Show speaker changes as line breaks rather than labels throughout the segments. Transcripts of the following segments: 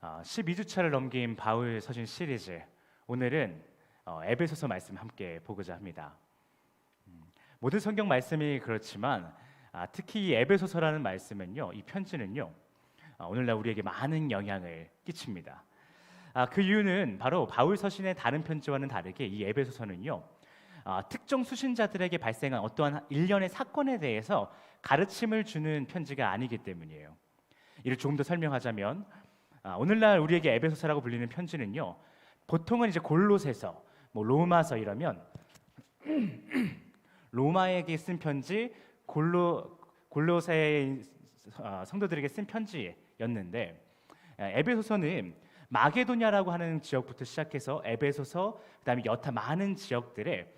12주차를 넘긴 바울 서신 시리즈, 오늘은 에베소서 말씀 함께 보고자 합니다. 모든 성경 말씀이 그렇지만 특히 이 에베소서라는 말씀은요, 이 편지는요, 오늘날 우리에게 많은 영향을 끼칩니다. 그 이유는 바로 바울 서신의 다른 편지와는 다르게 이 에베소서는요, 특정 수신자들에게 발생한 어떠한 일련의 사건에 대해서 가르침을 주는 편지가 아니기 때문이에요. 이를 조금 더 설명하자면, 오늘날 우리에게 에베소서라고 불리는 편지는요, 보통은 이제 골로새서, 로마서 이러면 로마에게 쓴 편지, 골로새 성도들에게 쓴 편지였는데, 에베소서는 마게도냐라고 하는 지역부터 시작해서 에베소서, 그다음에 여타 많은 지역들에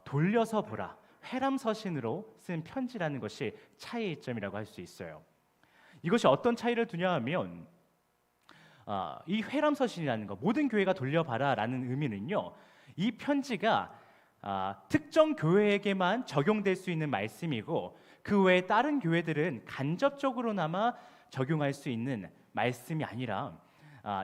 돌려서 보라, 회람서신으로 쓴 편지라는 것이 차이점이라고 할 수 있어요. 이것이 어떤 차이를 두냐 하면, 이 회람서신이라는 거, 모든 교회가 돌려봐라라는 의미는요, 이 편지가 특정 교회에게만 적용될 수 있는 말씀이고, 그 외에 다른 교회들은 간접적으로나마 적용할 수 있는 말씀이 아니라,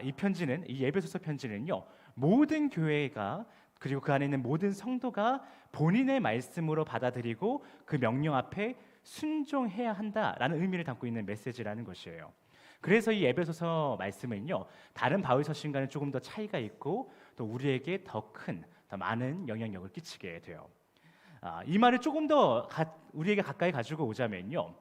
이 편지는, 이 에베소서 편지는요, 모든 교회가, 그리고 그 안에 있는 모든 성도가 본인의 말씀으로 받아들이고 그 명령 앞에 순종해야 한다라는 의미를 담고 있는 메시지라는 것이에요. 그래서 이 에베소서 말씀은요, 다른 바울 서신과는 조금 더 차이가 있고, 또 우리에게 더 많은 영향력을 끼치게 돼요. 이 말을 조금 더 우리에게 가까이 가지고 오자면요,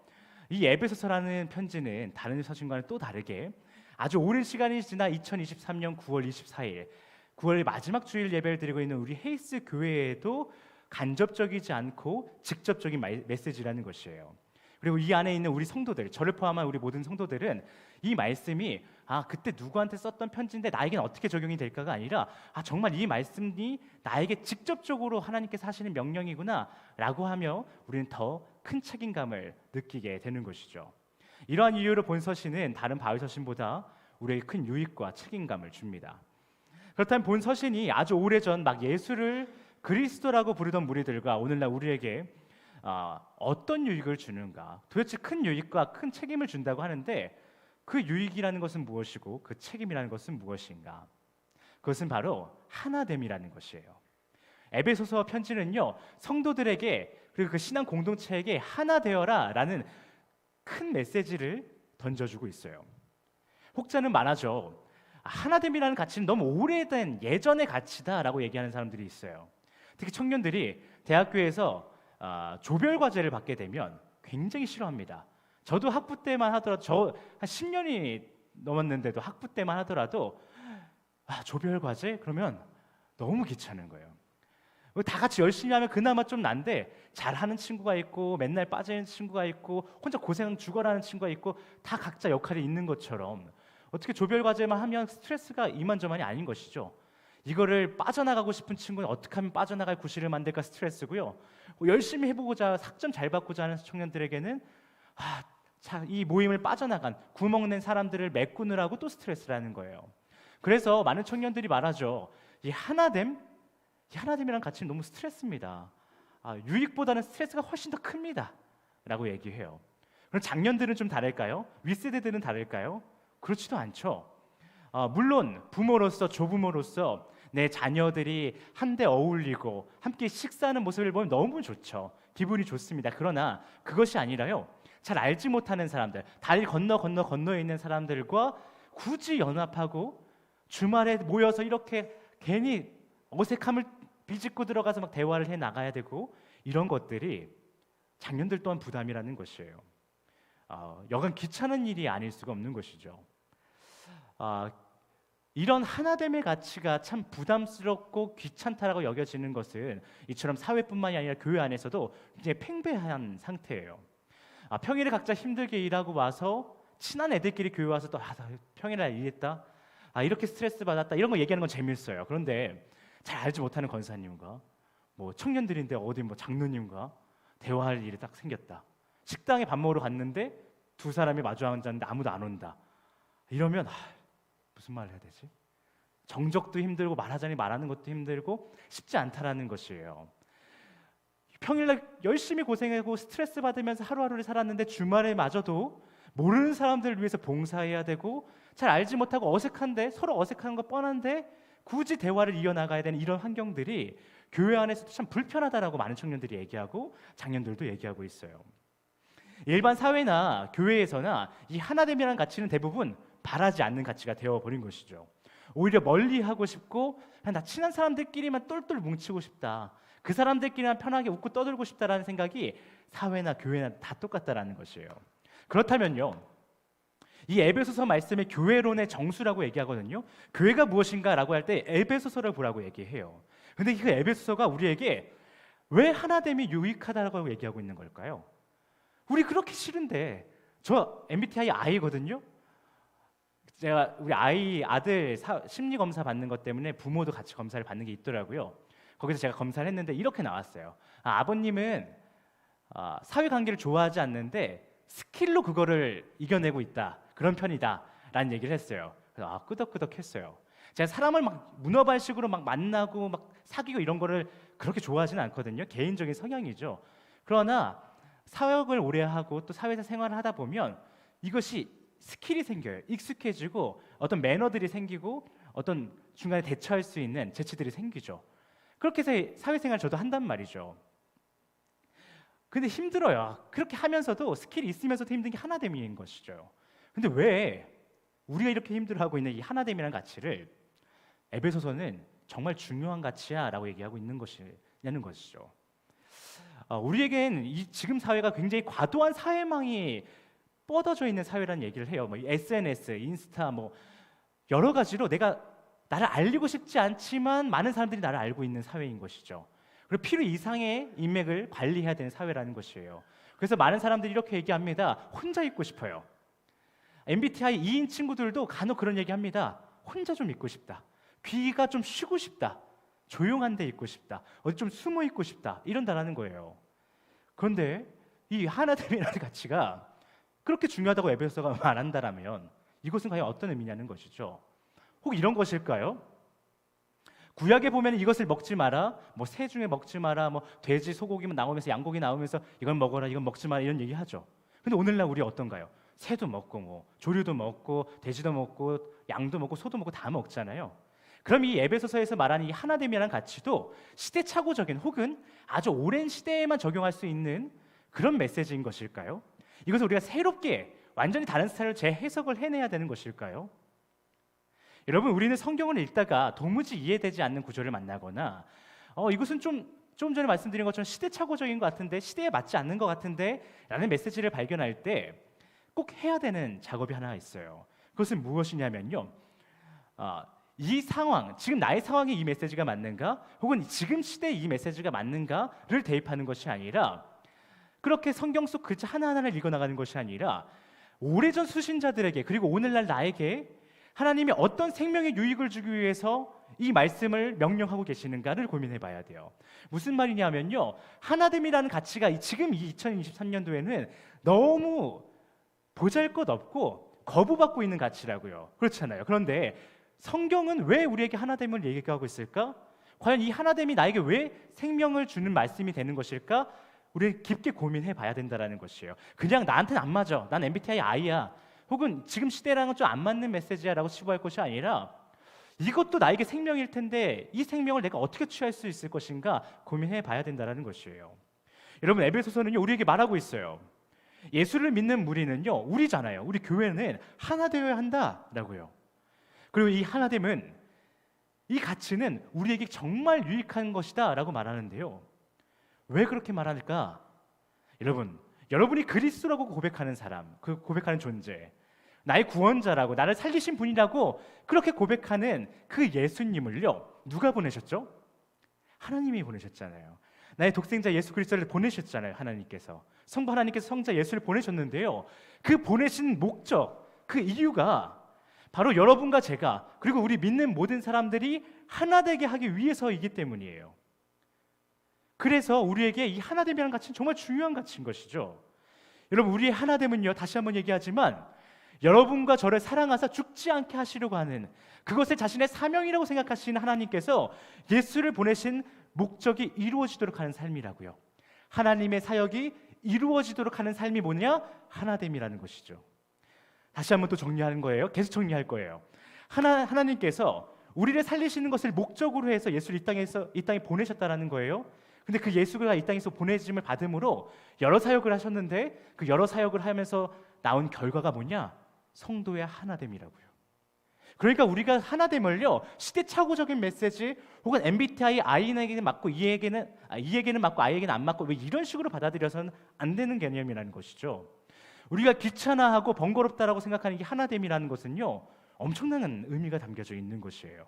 이 에베소서라는 편지는 다른 서신과는 또 다르게 아주 오랜 시간이 지나 2023년 9월 24일 9월 마지막 주일 예배를 드리고 있는 우리 헤이스 교회에도 간접적이지 않고 직접적인 메시지라는 것이에요. 그리고 이 안에 있는 우리 성도들, 저를 포함한 우리 모든 성도들은 이 말씀이 그때 누구한테 썼던 편지인데 나에게는 어떻게 적용이 될까가 아니라, 정말 이 말씀이 나에게 직접적으로 하나님께서 하시는 명령이구나 라고 하며 우리는 더 큰 책임감을 느끼게 되는 것이죠. 이러한 이유로 본 서신은 다른 바울 서신보다 우리에게 큰 유익과 책임감을 줍니다. 그렇다면 본 서신이 아주 오래전 예수를 그리스도라고 부르던 무리들과 오늘날 우리에게 어떤 유익을 주는가, 도대체 큰 유익과 큰 책임을 준다고 하는데, 그 유익이라는 것은 무엇이고 그 책임이라는 것은 무엇인가? 그것은 바로 하나됨이라는 것이에요. 에베소서 편지는요, 성도들에게, 그리고 그 신앙 공동체에게 하나 되어라 라는 큰 메시지를 던져주고 있어요. 혹자는 말하죠, 하나됨이라는 가치는 너무 오래된 예전의 가치다라고 얘기하는 사람들이 있어요. 특히 청년들이 대학교에서 조별 과제를 받게 되면 굉장히 싫어합니다. 저도 학부 때만 하더라도, 저 한 10년이 넘었는데도 학부 때만 하더라도 조별 과제? 그러면 너무 귀찮은 거예요. 다 같이 열심히 하면 그나마 좀 난데, 잘하는 친구가 있고 맨날 빠지는 친구가 있고 혼자 고생 죽어라는 친구가 있고, 다 각자 역할이 있는 것처럼 어떻게 조별 과제만 하면 스트레스가 이만저만이 아닌 것이죠. 이거를 빠져나가고 싶은 친구는 어떻게 하면 빠져나갈 구실을 만들까 스트레스고요. 열심히 해보고자, 학점 잘 받고자 하는 청년들에게는 이 모임을 빠져나간 구멍낸 사람들을 메꾸느라고 또 스트레스라는 거예요. 그래서 많은 청년들이 말하죠, 이 하나됨이라는 가치는 너무 스트레스입니다. 유익보다는 스트레스가 훨씬 더 큽니다 라고 얘기해요. 그럼 장년들은 좀 다를까요? 윗세대들은 다를까요? 그렇지도 않죠. 물론 부모로서, 조부모로서 내 자녀들이 한데 어울리고 함께 식사하는 모습을 보면 너무 좋죠. 기분이 좋습니다. 그러나 그것이 아니라요, 잘 알지 못하는 사람들, 다리 건너에 있는 사람들과 굳이 연합하고 주말에 모여서 이렇게 괜히 어색함을 비집고 들어가서 대화를 해 나가야 되고, 이런 것들이 장년들 또한 부담이라는 것이에요. 여간 귀찮은 일이 아닐 수가 없는 것이죠. 이런 하나됨의 가치가 참 부담스럽고 귀찮다라고 여겨지는 것은 이처럼 사회뿐만이 아니라 교회 안에서도 굉장히 팽배한 상태예요. 평일에 각자 힘들게 일하고 와서 친한 애들끼리 교회 와서 또 평일에 일했다, 이렇게 스트레스 받았다, 이런 거 얘기하는 건 재밌어요. 그런데 잘 알지 못하는 권사님과 청년들인데 어디 장로님과 대화할 일이 딱 생겼다. 식당에 밥 먹으러 갔는데 두 사람이 마주 앉았는데 아무도 안 온다. 이러면 무슨 말을 해야 되지? 정적도 힘들고 말하자니 말하는 것도 힘들고 쉽지 않다라는 것이에요. 평일날 열심히 고생하고 스트레스 받으면서 하루하루를 살았는데 주말에 마저도 모르는 사람들을 위해서 봉사해야 되고 잘 알지 못하고 어색한데, 서로 어색한 거 뻔한데 굳이 대화를 이어나가야 되는 이런 환경들이 교회 안에서도 참 불편하다라고 많은 청년들이 얘기하고 장년들도 얘기하고 있어요. 일반 사회나 교회에서나 이 하나됨이라는 가치는 대부분 바라지 않는 가치가 되어버린 것이죠. 오히려 멀리하고 싶고 그냥 나 친한 사람들끼리만 똘똘 뭉치고 싶다, 그 사람들끼리만 편하게 웃고 떠들고 싶다라는 생각이 사회나 교회나 다 똑같다라는 것이에요. 그렇다면요, 이 에베소서 말씀의 교회론의 정수라고 얘기하거든요. 교회가 무엇인가라고 할 때 에베소서를 보라고 얘기해요. 근데 그 에베소서가 우리에게 왜 하나됨이 유익하다고 얘기하고 있는 걸까요? 우리 그렇게 싫은데, 저 MBTI I거든요. 제가 우리 아들 심리 검사 받는 것 때문에 부모도 같이 검사를 받는 게 있더라고요. 거기서 제가 검사를 했는데 이렇게 나왔어요. 아버님은 사회관계를 좋아하지 않는데 스킬로 그거를 이겨내고 있다, 그런 편이다 라는 얘기를 했어요. 그래서 끄덕끄덕했어요. 제가 사람을 막 문어발식으로 막 만나고 막 사귀고 이런 거를 그렇게 좋아하지는 않거든요. 개인적인 성향이죠. 그러나 사역을 오래 하고 또 사회에서 생활을 하다 보면 이것이 스킬이 생겨요. 익숙해지고 어떤 매너들이 생기고 어떤 중간에 대처할 수 있는 재치들이 생기죠. 그렇게 해서 사회생활 저도 한단 말이죠. 근데 힘들어요. 그렇게 하면서도 스킬이 있으면서도 힘든 게 하나됨인 것이죠. 근데 왜 우리가 이렇게 힘들어하고 있는 이 하나됨이라는 가치를 에베소서는 정말 중요한 가치야 라고 얘기하고 있는 것이냐는 것이죠. 우리에겐 이 지금 사회가 굉장히 과도한 사회망이 뻗어져 있는 사회라는 얘기를 해요. 뭐 SNS, 인스타, 뭐 여러 가지로 내가 나를 알리고 싶지 않지만 많은 사람들이 나를 알고 있는 사회인 것이죠. 그리고 필요 이상의 인맥을 관리해야 되는 사회라는 것이에요. 그래서 많은 사람들이 이렇게 얘기합니다. 혼자 있고 싶어요. MBTI E인 친구들도 간혹 그런 얘기합니다. 혼자 좀 있고 싶다, 귀가 좀 쉬고 싶다, 조용한 데 있고 싶다, 어디 좀 숨어 있고 싶다, 이런다라는 거예요. 그런데 이 하나됨이라는 가치가 그렇게 중요하다고 에베소서가 말한다라면 이것은 과연 어떤 의미냐는 것이죠. 혹 이런 것일까요? 구약에 보면 이것을 먹지 마라, 뭐 새 중에 먹지 마라, 뭐 돼지 소고기만 나오면서 양고기 나오면서 이건 먹어라, 이건 먹지 마라, 이런 얘기하죠. 근데 오늘날 우리 어떤가요? 새도 먹고 뭐 조류도 먹고 돼지도 먹고 양도 먹고 소도 먹고 다 먹잖아요. 그럼 이 에베소서에서 말하는 이 하나됨이라는 가치도 시대착오적인 혹은 아주 오랜 시대에만 적용할 수 있는 그런 메시지인 것일까요? 이것을 우리가 새롭게 완전히 다른 스타일로 재해석을 해내야 되는 것일까요? 여러분, 우리는 성경을 읽다가 도무지 이해되지 않는 구조를 만나거나 이것은 좀 전에 말씀드린 것처럼 시대착오적인 것 같은데, 시대에 맞지 않는 것 같은데 라는 메시지를 발견할 때 꼭 해야 되는 작업이 하나 있어요. 그것은 무엇이냐면요, 이 상황, 지금 나의 상황에 이 메시지가 맞는가, 혹은 지금 시대에 이 메시지가 맞는가를 대입하는 것이 아니라, 그렇게 성경 속 글자 하나하나를 읽어나가는 것이 아니라 오래전 수신자들에게, 그리고 오늘날 나에게 하나님이 어떤 생명의 유익을 주기 위해서 이 말씀을 명령하고 계시는가를 고민해 봐야 돼요. 무슨 말이냐면요, 하나됨이라는 가치가 지금 이 2023년도에는 너무 보잘것없고 거부받고 있는 가치라고요. 그렇잖아요. 그런데 성경은 왜 우리에게 하나됨을 얘기하고 있을까? 과연 이 하나됨이 나에게 왜 생명을 주는 말씀이 되는 것일까? 우리 깊게 고민해 봐야 된다는 것이에요. 그냥 나한테는 안 맞아, 난 MBTI I야, 혹은 지금 시대랑은 좀 안 맞는 메시지야 라고 치부할 것이 아니라, 이것도 나에게 생명일 텐데 이 생명을 내가 어떻게 취할 수 있을 것인가 고민해 봐야 된다는 것이에요. 여러분, 에베소서는요 우리에게 말하고 있어요. 예수를 믿는 무리는요, 우리잖아요. 우리 교회는 하나 되어야 한다라고요. 그리고 이 하나됨은, 이 가치는 우리에게 정말 유익한 것이다 라고 말하는데요. 왜 그렇게 말할까? 여러분이 그리스도라고 고백하는 사람, 그 고백하는 존재, 나의 구원자라고, 나를 살리신 분이라고 그렇게 고백하는 그 예수님을요, 누가 보내셨죠? 하나님이 보내셨잖아요. 나의 독생자 예수 그리스도를 보내셨잖아요. 하나님께서, 성부 하나님께서 성자 예수를 보내셨는데요, 그 보내신 목적, 그 이유가 바로 여러분과 제가, 그리고 우리 믿는 모든 사람들이 하나 되게 하기 위해서이기 때문이에요. 그래서 우리에게 이 하나됨이라는 가치는 정말 중요한 가치인 것이죠. 여러분, 우리의 하나됨은요, 다시 한번 얘기하지만 여러분과 저를 사랑하사 죽지 않게 하시려고 하는, 그것을 자신의 사명이라고 생각하시는 하나님께서 예수를 보내신 목적이 이루어지도록 하는 삶이라고요. 하나님의 사역이 이루어지도록 하는 삶이 뭐냐? 하나됨이라는 것이죠. 다시 한번 또 정리하는 거예요. 계속 정리할 거예요. 하나님께서 우리를 살리시는 것을 목적으로 해서 예수를 이 땅에 보내셨다라는 거예요. 근데 그 예수가 이 땅에서 보내짐을 받음으로 여러 사역을 하셨는데 그 여러 사역을 하면서 나온 결과가 뭐냐? 성도의 하나됨이라고요. 그러니까 우리가 하나됨을요, 시대착오적인 메시지 혹은 MBTI I에게는 맞고 E에게는 맞고 I에게는 안 맞고 왜 이런 식으로 받아들여서는 안 되는 개념이라는 것이죠. 우리가 귀찮아하고 번거롭다라고 생각하는 게 하나됨이라는 것은요, 엄청난 의미가 담겨져 있는 것이에요.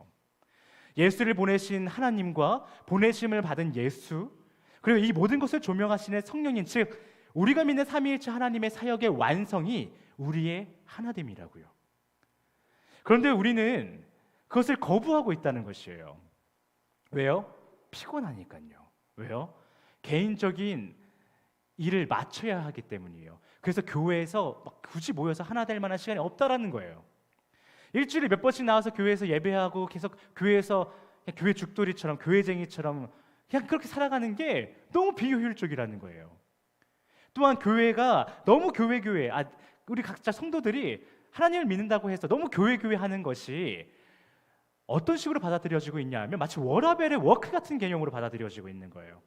예수를 보내신 하나님과 보내심을 받은 예수, 그리고 이 모든 것을 조명하시는 성령님, 즉 우리가 믿는 삼위일체 하나님의 사역의 완성이 우리의 하나됨이라고요. 그런데 우리는 그것을 거부하고 있다는 것이에요. 왜요? 피곤하니까요. 왜요? 개인적인 일을 맞춰야 하기 때문이에요. 그래서 교회에서 막 굳이 모여서 하나 될 만한 시간이 없다라는 거예요. 일주일에 몇 번씩 나와서 교회에서 예배하고 계속 교회에서 그냥 교회 죽돌이처럼 교회쟁이처럼 그냥 그렇게 살아가는 게 너무 비효율적이라는 거예요. 또한 교회가 너무 교회 우리 각자 성도들이 하나님을 믿는다고 해서 너무 교회 하는 것이 어떤 식으로 받아들여지고 있냐 하면 마치 워라벨의 워크 같은 개념으로 받아들여지고 있는 거예요.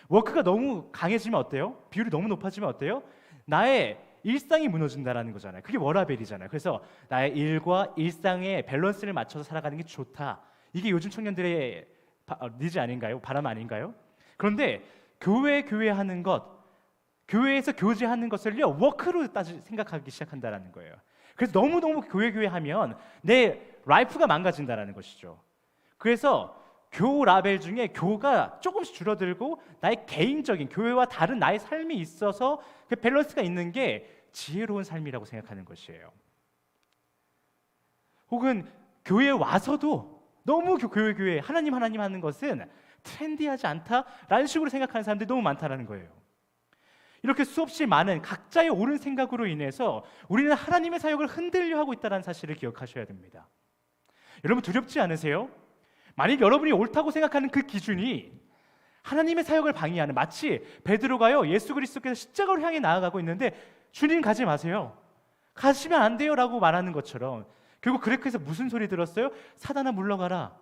워크가 너무 강해지면 어때요? 비율이 너무 높아지면 어때요? 나의 일상이 무너진다라는 거잖아요. 그게 워라벨이잖아요. 그래서 나의 일과 일상의 밸런스를 맞춰서 살아가는 게 좋다. 이게 요즘 청년들의 니즈 아닌가요? 바람 아닌가요? 그런데 교회하는 것, 교회에서 교제하는 것을요 워크로 생각하기 시작한다라는 거예요. 그래서 너무너무 교회하면 내 라이프가 망가진다라는 것이죠. 그래서 교 라벨 중에 교가 조금씩 줄어들고 나의 개인적인 교회와 다른 나의 삶이 있어서 그 밸런스가 있는 게 지혜로운 삶이라고 생각하는 것이에요. 혹은 교회에 와서도 너무 교회 하나님 하는 것은 트렌디하지 않다라는 식으로 생각하는 사람들이 너무 많다라는 거예요. 이렇게 수없이 많은 각자의 옳은 생각으로 인해서 우리는 하나님의 사역을 흔들려 하고 있다는 사실을 기억하셔야 됩니다. 여러분 두렵지 않으세요? 만약 여러분이 옳다고 생각하는 그 기준이 하나님의 사역을 방해하는, 마치 베드로가요 예수 그리스도께서 십자가를 향해 나아가고 있는데 주님 가지 마세요, 가시면 안 돼요 라고 말하는 것처럼 결국 그렇게 해서 무슨 소리 들었어요? 사단아 물러가라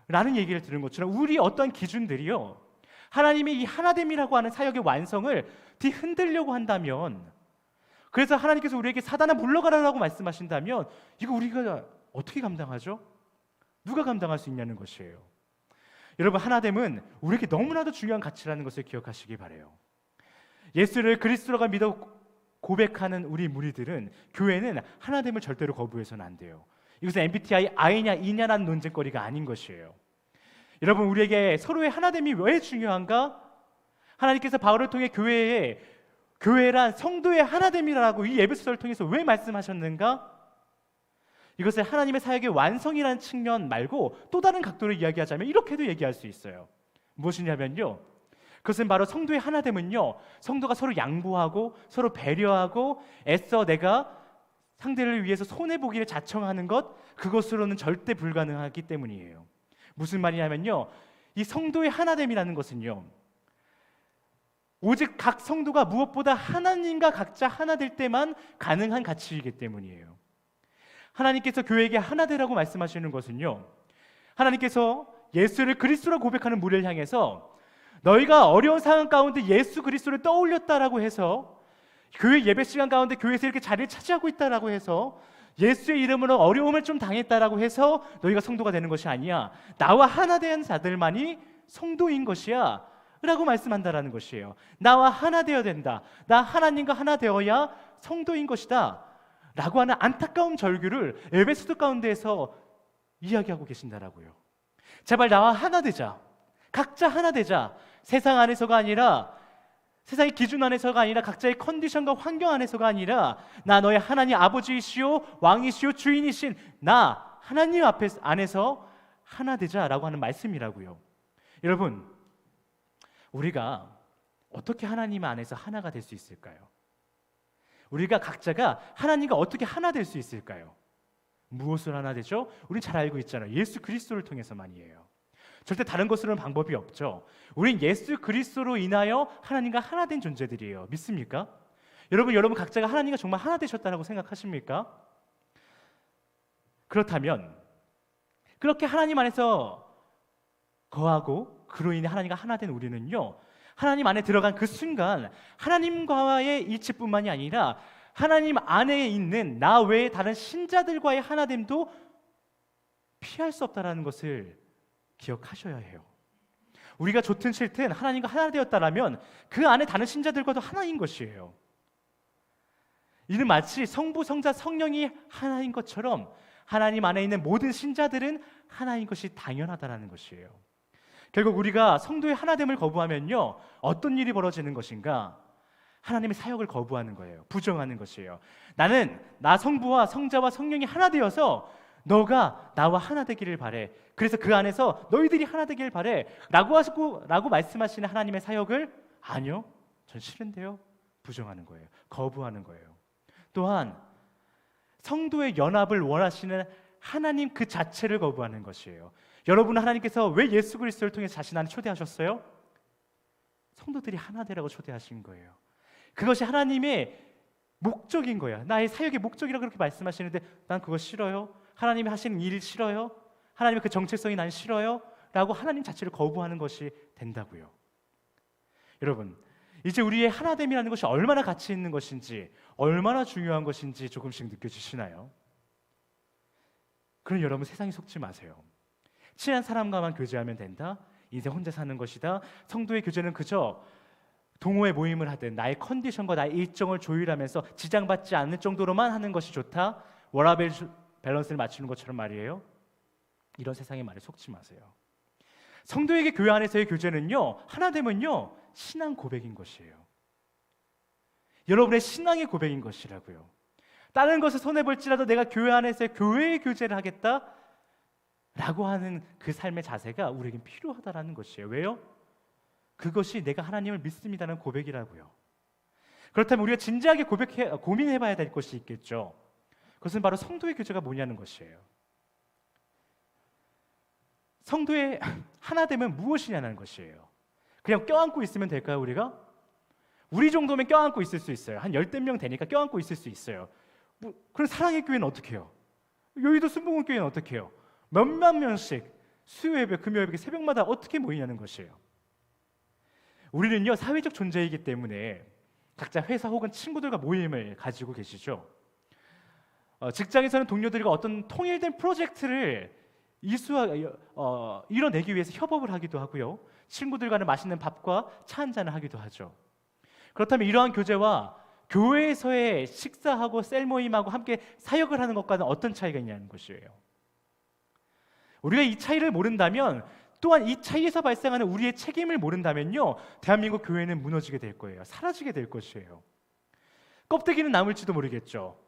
라는 얘기를 들은 것처럼 우리 어떠한 기준들이요 하나님의 이 하나됨이라고 하는 사역의 완성을 뒤흔들려고 한다면, 그래서 하나님께서 우리에게 사단아 물러가라라고 말씀하신다면 이거 우리가 어떻게 감당하죠? 누가 감당할 수 있냐는 것이에요. 여러분 하나됨은 우리에게 너무나도 중요한 가치라는 것을 기억하시기 바라요. 예수를 그리스도가 믿어 고백하는 우리 무리들은 교회는 하나됨을 절대로 거부해서는 안 돼요. 이것은 MBTI I냐 E냐라는 논쟁거리가 아닌 것이에요. 여러분 우리에게 서로의 하나됨이 왜 중요한가? 하나님께서 바울을 통해 교회란 성도의 하나됨이라고 이 에베소서를 통해서 왜 말씀하셨는가? 이것을 하나님의 사역의 완성이라는 측면 말고 또 다른 각도로 이야기하자면 이렇게도 얘기할 수 있어요. 무엇이냐면요, 그것은 바로 성도의 하나됨은요 성도가 서로 양보하고 서로 배려하고 애써 내가 상대를 위해서 손해보기를 자청하는 것, 그것으로는 절대 불가능하기 때문이에요. 무슨 말이냐면요, 이 성도의 하나됨이라는 것은요 오직 각 성도가 무엇보다 하나님과 각자 하나 될 때만 가능한 가치이기 때문이에요. 하나님께서 교회에게 하나 되라고 말씀하시는 것은요 하나님께서 예수를 그리스도라고 고백하는 무리를 향해서 너희가 어려운 상황 가운데 예수 그리스도를 떠올렸다라고 해서 교회 예배 시간 가운데 교회에서 이렇게 자리를 차지하고 있다라고 해서 예수의 이름으로 어려움을 좀 당했다라고 해서 너희가 성도가 되는 것이 아니야, 나와 하나 된 자들만이 성도인 것이야 라고 말씀한다라는 것이에요. 나와 하나 되어야 된다, 나 하나님과 하나 되어야 성도인 것이다 라고 하는 안타까운 절규를 에베소서 가운데에서 이야기하고 계신다라고요. 제발 나와 하나 되자, 각자 하나 되자. 세상 안에서가 아니라, 세상의 기준 안에서가 아니라, 각자의 컨디션과 환경 안에서가 아니라 나 너의 하나님 아버지이시오 왕이시오 주인이신 나 하나님 안에서 하나 되자라고 하는 말씀이라고요. 여러분 우리가 어떻게 하나님 안에서 하나가 될 수 있을까요? 우리가 각자가 하나님과 어떻게 하나 될 수 있을까요? 무엇을 하나 되죠? 우린 잘 알고 있잖아요. 예수 그리스도를 통해서만이에요. 절대 다른 것으로는 방법이 없죠. 우린 예수 그리스도로 인하여 하나님과 하나 된 존재들이에요. 믿습니까? 여러분 각자가 하나님과 정말 하나 되셨다고 생각하십니까? 그렇다면 그렇게 하나님 안에서 거하고 그로 인해 하나님과 하나 된 우리는요, 하나님 안에 들어간 그 순간 하나님과의 일치뿐만이 아니라 하나님 안에 있는 나 외에 다른 신자들과의 하나됨도 피할 수 없다는 것을 기억하셔야 해요. 우리가 좋든 싫든 하나님과 하나 되었다라면 그 안에 다른 신자들과도 하나인 것이에요. 이는 마치 성부, 성자, 성령이 하나인 것처럼 하나님 안에 있는 모든 신자들은 하나인 것이 당연하다는 것이에요. 결국 우리가 성도의 하나됨을 거부하면요, 어떤 일이 벌어지는 것인가? 하나님의 사역을 거부하는 거예요. 부정하는 것이에요. 나는 나 성부와 성자와 성령이 하나 되어서 너가 나와 하나 되기를 바래. 그래서 그 안에서 너희들이 하나 되기를 바래 라고 말씀하시는 하나님의 사역을 아니요, 전 싫은데요, 부정하는 거예요. 거부하는 거예요. 또한 성도의 연합을 원하시는 하나님 그 자체를 거부하는 것이에요. 여러분, 하나님께서 왜 예수 그리스도를 통해 자신 안에 초대하셨어요? 성도들이 하나 되라고 초대하신 거예요. 그것이 하나님의 목적인 거야. 나의 사역의 목적이라고 그렇게 말씀하시는데 난 그거 싫어요. 하나님이 하시는 일 싫어요. 하나님의 그 정체성이 난 싫어요 라고 하나님 자체를 거부하는 것이 된다고요. 여러분, 이제 우리의 하나됨이라는 것이 얼마나 가치 있는 것인지, 얼마나 중요한 것인지 조금씩 느껴지시나요? 그럼 여러분, 세상에 속지 마세요. 친한 사람과만 교제하면 된다? 인생 혼자 사는 것이다? 성도의 교제는 그저 동호회 모임을 하든 나의 컨디션과 나의 일정을 조율하면서 지장받지 않는 정도로만 하는 것이 좋다? 워라밸 밸런스를 맞추는 것처럼 말이에요. 이런 세상의 말에 속지 마세요. 성도에게 교회 안에서의 교제는요, 하나됨은요, 신앙 고백인 것이에요. 여러분의 신앙의 고백인 것이라고요. 다른 것을 손해볼지라도 내가 교회 안에서의 교회의 교제를 하겠다 라고 하는 그 삶의 자세가 우리에겐 필요하다는 것이에요. 왜요? 그것이 내가 하나님을 믿습니다는 고백이라고요. 그렇다면 우리가 진지하게 고민해봐야 될 것이 있겠죠. 그것은 바로 성도의 교제가 뭐냐는 것이에요. 성도의 하나됨은 무엇이냐는 것이에요. 그냥 껴안고 있으면 될까요, 우리가? 우리 정도면 껴안고 있을 수 있어요. 한 10명 되니까 껴안고 있을 수 있어요. 그럼 사랑의 교회는 어떻게 해요? 여의도 순복음 교회는 어떻게 해요? 몇만 명씩 수요 예배, 금요 예배, 새벽마다 어떻게 모이냐는 것이에요. 우리는요, 사회적 존재이기 때문에 각자 회사 혹은 친구들과 모임을 가지고 계시죠. 직장에서는 동료들과 어떤 통일된 프로젝트를 이뤄내기 위해서 협업을 하기도 하고요. 친구들과는 맛있는 밥과 차 한잔을 하기도 하죠. 그렇다면 이러한 교제와 교회에서의 식사하고 셀 모임하고 함께 사역을 하는 것과는 어떤 차이가 있냐는 것이에요. 우리가 이 차이를 모른다면, 또한 이 차이에서 발생하는 우리의 책임을 모른다면요, 대한민국 교회는 무너지게 될 거예요. 사라지게 될 것이에요. 껍데기는 남을지도 모르겠죠.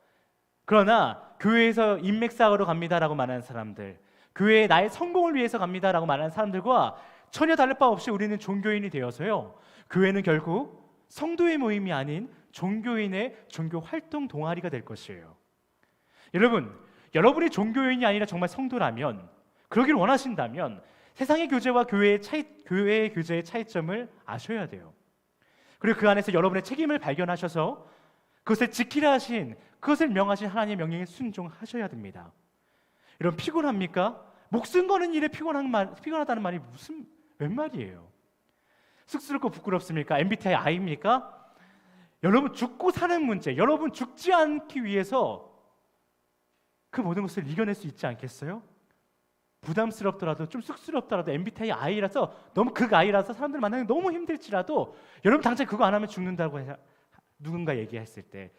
그러나 교회에서 인맥 쌓으러 갑니다라고 말하는 사람들, 교회에 나의 성공을 위해서 갑니다라고 말하는 사람들과 전혀 다를 바 없이 우리는 종교인이 되어서요, 교회는 결국 성도의 모임이 아닌 종교인의 종교 활동 동아리가 될 것이에요. 여러분, 여러분이 종교인이 아니라 정말 성도라면, 그러길 원하신다면 세상의 교제와 교회의 교제의 차이점을 아셔야 돼요. 그리고 그 안에서 여러분의 책임을 발견하셔서 그것을 지키라 하신, 그것을 명하신 하나님의 명령에 순종하셔야 됩니다. 여러분, 피곤합니까? 목숨 거는 일에 피곤하다는 말이 웬 말이에요? 쑥스럽고 부끄럽습니까? MBTI I입니까? 여러분, 죽고 사는 문제, 여러분 죽지 않기 위해서 그 모든 것을 이겨낼 수 있지 않겠어요? 부담스럽더라도, 좀 쑥스럽더라도 MBTI I라서, 너무 극 I라서 사람들 만나기 너무 힘들지라도 여러분 당장 그거 안 하면 죽는다고 해서 누군가 얘기했을 때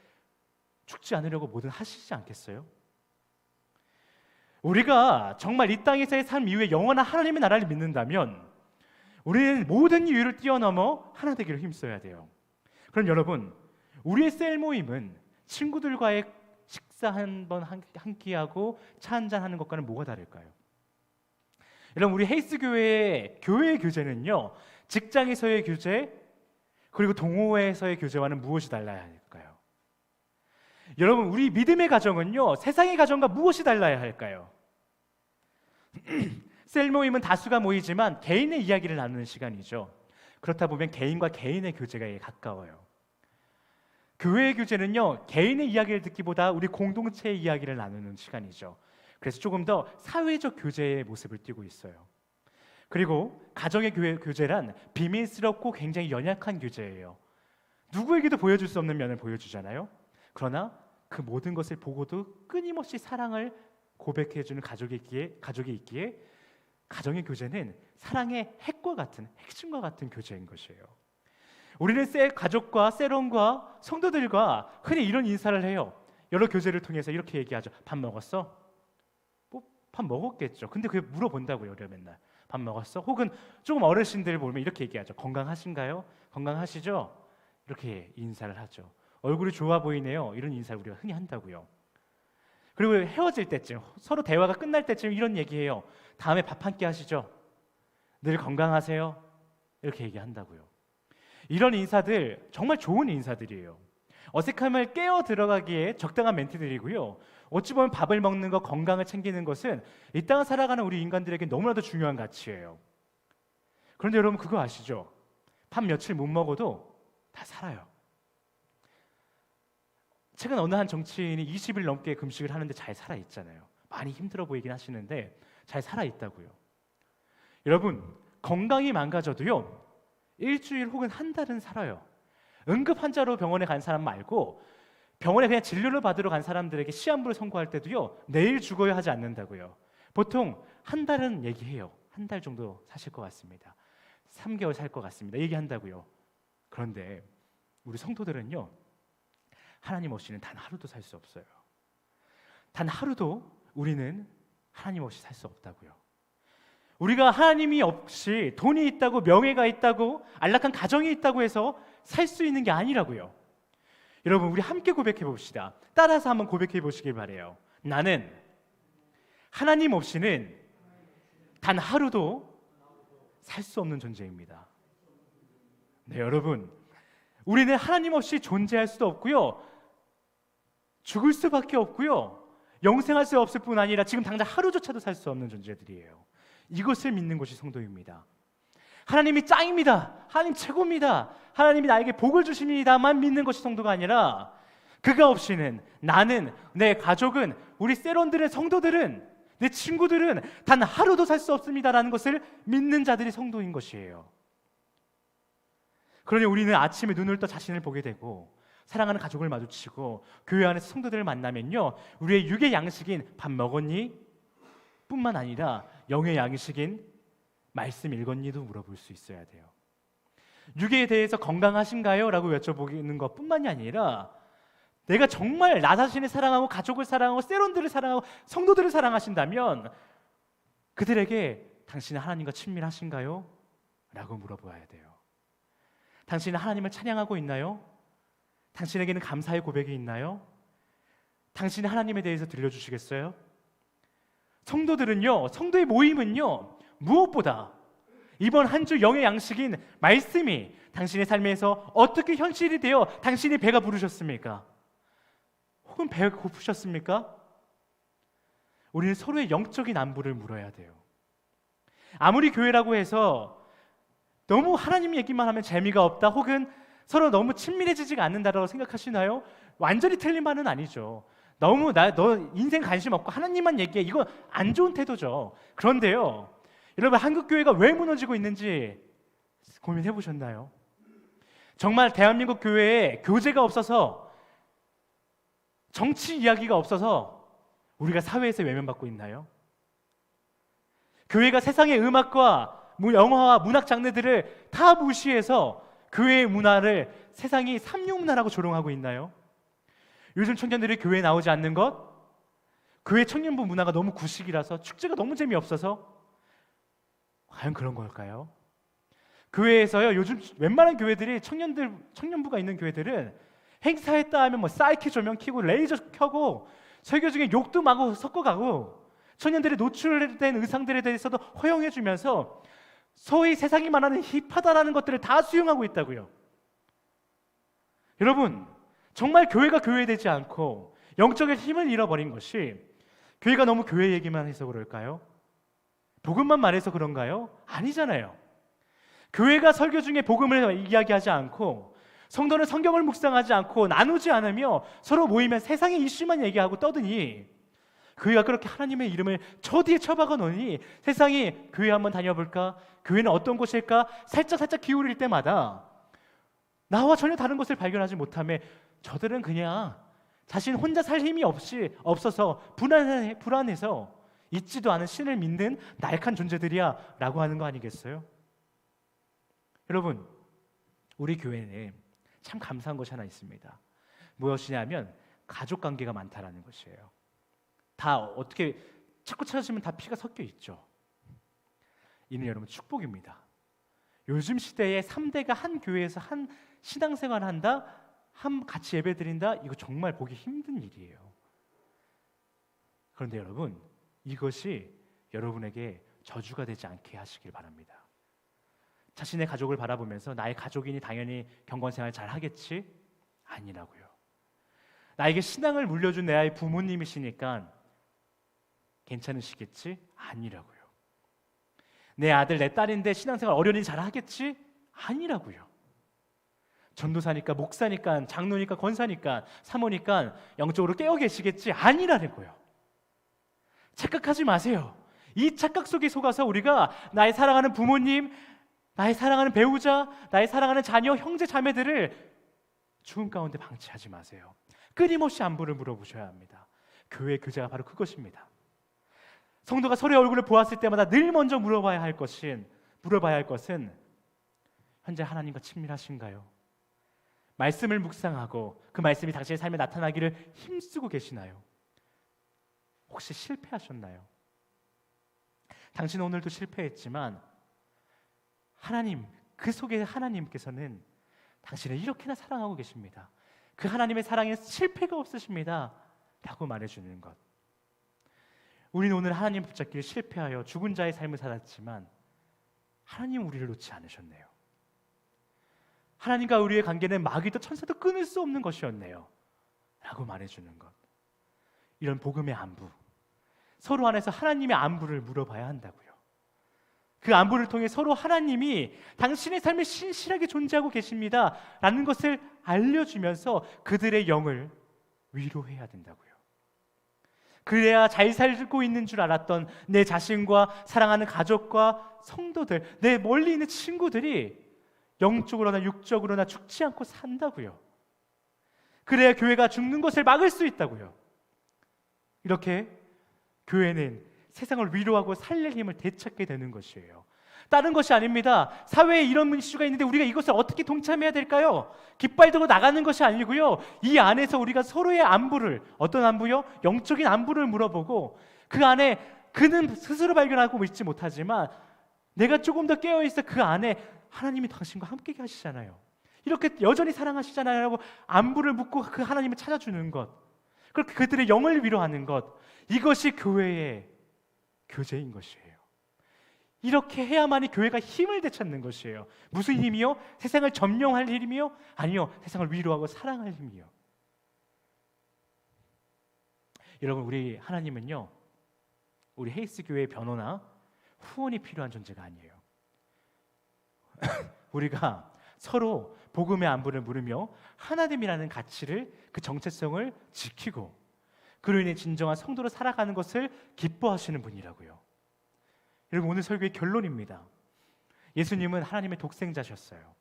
죽지 않으려고 뭐든 하시지 않겠어요? 우리가 정말 이 땅에서의 삶 이후에 영원한 하나님의 나라를 믿는다면 우리는 모든 이유를 뛰어넘어 하나 되기를 힘써야 돼요. 그럼 여러분, 우리의 셀 모임은 친구들과의 식사 한번 한 끼하고 차 한잔 하는 것과는 뭐가 다를까요? 여러분, 우리 헤이스 교회의 교제는요, 직장에서의 교제 그리고 동호회에서의 교제와는 무엇이 달라야 할까요? 여러분, 우리 믿음의 가정은요, 세상의 가정과 무엇이 달라야 할까요? 셀 모임은 다수가 모이지만 개인의 이야기를 나누는 시간이죠. 그렇다 보면 개인과 개인의 교제가 가까워요. 교회의 교제는요, 개인의 이야기를 듣기보다 우리 공동체의 이야기를 나누는 시간이죠. 그래서 조금 더 사회적 교제의 모습을 띠고 있어요. 그리고 가정의 교제란 비밀스럽고 굉장히 연약한 교제예요. 누구에게도 보여줄 수 없는 면을 보여주잖아요. 그러나 그 모든 것을 보고도 끊임없이 사랑을 고백해주는 가족이 있기에 가정의 교제는 사랑의 핵심과 같은 교제인 것이에요. 우리는 가족과 세론과 성도들과 흔히 이런 인사를 해요. 여러 교제를 통해서 이렇게 얘기하죠. 밥 먹었어? 밥 먹었겠죠. 근데 그게 물어본다고요. 우리가 맨날 밥 먹었어? 혹은 조금 어르신들 보면 이렇게 얘기하죠. 건강하신가요? 건강하시죠? 이렇게 인사를 하죠. 얼굴이 좋아 보이네요. 이런 인사를 우리가 흔히 한다고요. 그리고 헤어질 때쯤, 서로 대화가 끝날 때쯤 이런 얘기해요. 다음에 밥 한 끼 하시죠? 늘 건강하세요? 이렇게 얘기한다고요. 이런 인사들 정말 좋은 인사들이에요. 어색함을 깨어 들어가기에 적당한 멘트들이고요. 어찌 보면 밥을 먹는 것, 건강을 챙기는 것은 이 땅을 살아가는 우리 인간들에게 너무나도 중요한 가치예요. 그런데 여러분 그거 아시죠? 밥 며칠 못 먹어도 다 살아요. 최근 어느 한 정치인이 20일 넘게 금식을 하는데 잘 살아있잖아요. 많이 힘들어 보이긴 하시는데 잘 살아있다고요. 여러분 건강이 망가져도요 일주일 혹은 한 달은 살아요. 응급 환자로 병원에 간 사람 말고 병원에 그냥 진료를 받으러 간 사람들에게 시한부를 선고할 때도요 내일 죽어야 하지 않는다고요. 보통 한 달은 얘기해요. 한 달 정도 사실 것 같습니다. 3개월 살 것 같습니다. 얘기한다고요. 그런데 우리 성도들은요 하나님 없이는 단 하루도 살 수 없어요. 단 하루도 우리는 하나님 없이 살 수 없다고요. 우리가 하나님이 없이 돈이 있다고, 명예가 있다고, 안락한 가정이 있다고 해서 살 수 있는 게 아니라고요. 여러분 우리 함께 고백해 봅시다. 따라서 한번 고백해 보시길 바래요. 나는 하나님 없이는 단 하루도 살 수 없는 존재입니다. 네, 여러분 우리는 하나님 없이 존재할 수도 없고요 죽을 수밖에 없고요 영생할 수 없을 뿐 아니라 지금 당장 하루조차도 살 수 없는 존재들이에요. 이것을 믿는 것이 성도입니다. 하나님이 짱입니다. 하나님 최고입니다. 하나님이 나에게 복을 주십니다만 믿는 것이 성도가 아니라 그가 없이는 나는, 내 가족은, 우리 세론들은, 성도들은, 내 친구들은 단 하루도 살 수 없습니다라는 것을 믿는 자들이 성도인 것이에요. 그러니 우리는 아침에 눈을 떠 자신을 보게 되고 사랑하는 가족을 마주치고 교회 안에서 성도들을 만나면요 우리의 육의 양식인 밥 먹었니? 뿐만 아니라 영의 양식인 말씀 읽었니도 물어볼 수 있어야 돼요. 육에 대해서 건강하신가요? 라고 여쭤보는 것뿐만이 아니라 내가 정말 나 자신을 사랑하고 가족을 사랑하고 세론들을 사랑하고 성도들을 사랑하신다면 그들에게 당신은 하나님과 친밀하신가요? 라고 물어봐야 돼요. 당신은 하나님을 찬양하고 있나요? 당신에게는 감사의 고백이 있나요? 당신은 하나님에 대해서 들려주시겠어요? 성도들은요, 성도의 모임은요 무엇보다 이번 한 주 영의 양식인 말씀이 당신의 삶에서 어떻게 현실이 되어 당신의 배가 부르셨습니까? 혹은 배가 고프셨습니까? 우리는 서로의 영적인 안부를 물어야 돼요. 아무리 교회라고 해서 너무 하나님 얘기만 하면 재미가 없다 혹은 서로 너무 친밀해지지가 않는다라고 생각하시나요? 완전히 틀린 말은 아니죠. 너무 너 인생 관심 없고 하나님만 얘기해. 이거 안 좋은 태도죠. 그런데요 여러분 한국교회가 왜 무너지고 있는지 고민해 보셨나요? 정말 대한민국 교회에 교제가 없어서 정치 이야기가 없어서 우리가 사회에서 외면받고 있나요? 교회가 세상의 음악과 영화와 문학 장르들을 다 무시해서 교회의 문화를 세상이 삼류문화라고 조롱하고 있나요? 요즘 청년들이 교회에 나오지 않는 것? 교회 청년부 문화가 너무 구식이라서 축제가 너무 재미없어서? 과연 그런 걸까요? 교회에서요 요즘 웬만한 교회들이 청년부가 있는 교회들은 행사했다 하면 뭐 사이키 조명 켜고 레이저 켜고 설교 중에 욕도 마구 섞어가고 청년들의 노출된 의상들에 대해서도 허용해주면서 소위 세상이 말하는 힙하다라는 것들을 다 수용하고 있다고요. 여러분 정말 교회가 교회되지 않고 영적인 힘을 잃어버린 것이 교회가 너무 교회 얘기만 해서 그럴까요? 복음만 말해서 그런가요? 아니잖아요. 교회가 설교 중에 복음을 이야기하지 않고 성도는 성경을 묵상하지 않고 나누지 않으며 서로 모이면 세상의 이슈만 얘기하고 떠드니 교회가 그렇게 하나님의 이름을 저 뒤에 쳐박아 놓으니 세상이 교회 한번 다녀볼까? 교회는 어떤 곳일까? 살짝 기울일 때마다 나와 전혀 다른 것을 발견하지 못하며 저들은 그냥 자신 혼자 살 힘이 없어서 불안해서 있지도 않은 신을 믿는 나약한 존재들이야 라고 하는 거 아니겠어요? 여러분, 우리 교회는 참 감사한 것이 하나 있습니다. 무엇이냐면 가족관계가 많다라는 것이에요. 다 어떻게 자꾸 찾으시면 다 피가 섞여 있죠. 이는 여러분 축복입니다. 요즘 시대에 3대가 한 교회에서 한 신앙생활을 한다, 같이 예배드린다, 이거 정말 보기 힘든 일이에요. 그런데 여러분, 이것이 여러분에게 저주가 되지 않게 하시길 바랍니다. 자신의 가족을 바라보면서 나의 가족이니 당연히 경건생활 잘 하겠지? 아니라고요. 나에게 신앙을 물려준 내 아이 부모님이시니까 괜찮으시겠지? 아니라고요. 내 아들 내 딸인데 신앙생활 어련히 잘 하겠지? 아니라고요. 전도사니까 목사니까 장로니까 권사니까 사모니까 영적으로 깨어 계시겠지? 아니라고요. 착각하지 마세요. 이 착각 속에 속아서 우리가 나의 사랑하는 부모님, 나의 사랑하는 배우자, 나의 사랑하는 자녀, 형제, 자매들을 죽음 가운데 방치하지 마세요. 끊임없이 안부를 물어보셔야 합니다. 교회의 교제가 바로 그것입니다. 성도가 서로의 얼굴을 보았을 때마다 늘 먼저 물어봐야 할 것은 현재 하나님과 친밀하신가요? 말씀을 묵상하고 그 말씀이 당신의 삶에 나타나기를 힘쓰고 계시나요? 혹시 실패하셨나요? 당신은 오늘도 실패했지만 하나님, 그 속에 하나님께서는 당신을 이렇게나 사랑하고 계십니다. 그 하나님의 사랑에 실패가 없으십니다 라고 말해주는 것. 우리는 오늘 하나님 붙잡기를 실패하여 죽은 자의 삶을 살았지만 하나님 우리를 놓지 않으셨네요. 하나님과 우리의 관계는 마귀도 천사도 끊을 수 없는 것이었네요 라고 말해주는 것. 이런 복음의 안부, 서로 안에서 하나님의 안부를 물어봐야 한다고요. 그 안부를 통해 서로 하나님이 당신의 삶에 신실하게 존재하고 계십니다 라는 것을 알려주면서 그들의 영을 위로해야 된다고요. 그래야 잘 살고 있는 줄 알았던 내 자신과 사랑하는 가족과 성도들, 내 멀리 있는 친구들이 영적으로나 육적으로나 죽지 않고 산다고요. 그래야 교회가 죽는 것을 막을 수 있다고요. 이렇게 교회는 세상을 위로하고 살릴 힘을 되찾게 되는 것이에요. 다른 것이 아닙니다. 사회에 이런 이슈가 있는데 우리가 이것을 어떻게 동참해야 될까요? 깃발 들고 나가는 것이 아니고요. 이 안에서 우리가 서로의 안부를, 어떤 안부요? 영적인 안부를 물어보고 그 안에 그는 스스로 발견하고 있지 못하지만 내가 조금 더 깨어있어 그 안에 하나님이 당신과 함께 하시잖아요. 이렇게 여전히 사랑하시잖아요 라고 안부를 묻고 그 하나님을 찾아주는 것, 그렇게 그들의 영을 위로하는 것, 이것이 교회의 교제인 것이에요. 이렇게 해야만이 교회가 힘을 되찾는 것이에요. 무슨 힘이요? 세상을 점령할 힘이요? 아니요, 세상을 위로하고 사랑할 힘이요. 여러분, 우리 하나님은요, 우리 헤이스 교회의 변호나 후원이 필요한 존재가 아니에요. 우리가 서로 복음의 안부를 물으며 하나님이라는 가치를, 그 정체성을 지키고 그로 인해 진정한 성도로 살아가는 것을 기뻐하시는 분이라고요. 여러분, 오늘 설교의 결론입니다. 예수님은 하나님의 독생자셨어요.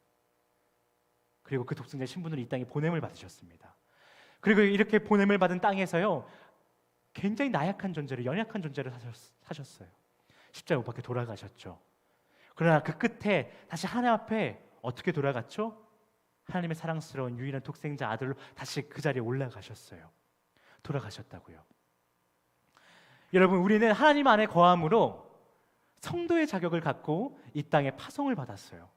그리고 그 독생자 신분으로 이 땅에 보냄을 받으셨습니다. 그리고 이렇게 보냄을 받은 땅에서요, 굉장히 나약한 존재를, 연약한 존재를 사셨어요. 십자가 못 박혀 돌아가셨죠. 그러나 그 끝에 다시 하나님 앞에 어떻게 돌아갔죠? 하나님의 사랑스러운 유일한 독생자 아들로 다시 그 자리에 올라가셨어요. 돌아가셨다고요. 여러분, 우리는 하나님 안에 거함으로 성도의 자격을 갖고 이 땅에 파송을 받았어요.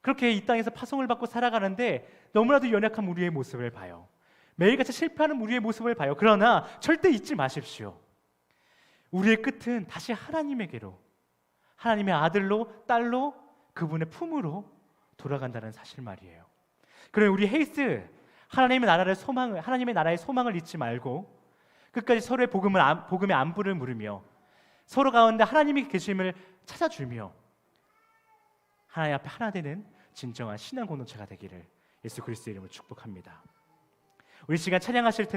그렇게 이 땅에서 파송을 받고 살아가는데 너무나도 연약한 우리의 모습을 봐요. 매일같이 실패하는 우리의 모습을 봐요. 그러나 절대 잊지 마십시오. 우리의 끝은 다시 하나님에게로, 하나님의 아들로, 딸로, 그분의 품으로 돌아간다는 사실 말이에요. 그럼 우리 헤이스, 하나님의 나라의 소망을 잊지 말고 끝까지 서로의 복음의 안부를 물으며 서로 가운데 하나님이 계심을 찾아주며 하나님 앞에 하나 되는 진정한 신앙 공동체가 되기를 예수 그리스도의 이름으로 축복합니다. 우리 시간 찬양하실 텐데